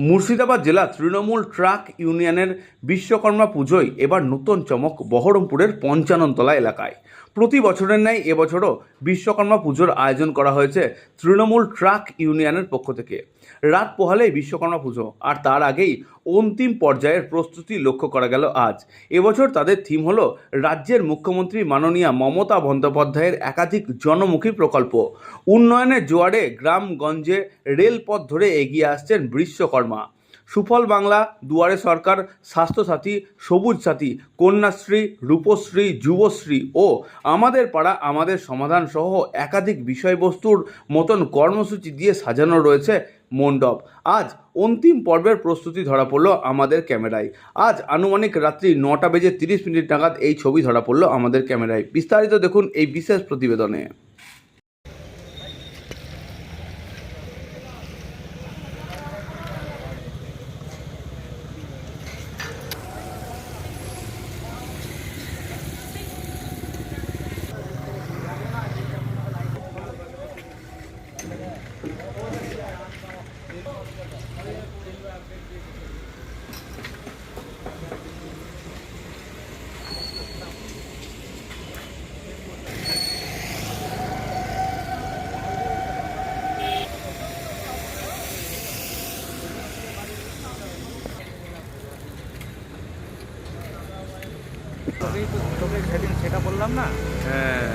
মুর্শিদাবাদ জেলা তৃণমূল ট্রাক ইউনিয়নের বিশ্বকর্মা পুজোয় এবার নতুন চমক বহরমপুরের পঞ্চাননতলা এলাকায়। প্রতি বছরের ন্যায় এবছরও বিশ্বকর্মা পুজোর আয়োজন করা হয়েছে তৃণমূল ট্রাক ইউনিয়নের পক্ষ থেকে। রাত পোহালেই বিশ্বকর্মা পুজো, আর তার আগেই অন্তিম পর্যায়ের প্রস্তুতি লক্ষ্য করা গেল আজ। এবছর তাদের থিম হলো রাজ্যের মুখ্যমন্ত্রী মাননীয়া মমতা বন্দ্যোপাধ্যায়ের একাধিক জনমুখী প্রকল্প। উন্নয়নের জোয়ারে গ্রামগঞ্জে রেলপথ ধরে এগিয়ে আসছেন বিশ্বকর্মা। সুফল বাংলা, দুয়ারে সরকার, স্বাস্থ্যসাথী, সবুজ সাথী, কন্যাশ্রী, রূপশ্রী, যুবশ্রী ও আমাদের পাড়া আমাদের সমাধান সহ একাধিক বিষয়বস্তুর মতন কর্মসূচি দিয়ে সাজানো রয়েছে মণ্ডপ। আজ অন্তিম পর্বের প্রস্তুতি ধরা পড়লো আমাদের ক্যামেরায়। আজ আনুমানিক রাত্রি 9:30 নাগাদ এই ছবি ধরা পড়লো আমাদের ক্যামেরায়। বিস্তারিত দেখুন এই বিশেষ প্রতিবেদনে। তোকে সেদিন সেটা বললাম না। হ্যাঁ,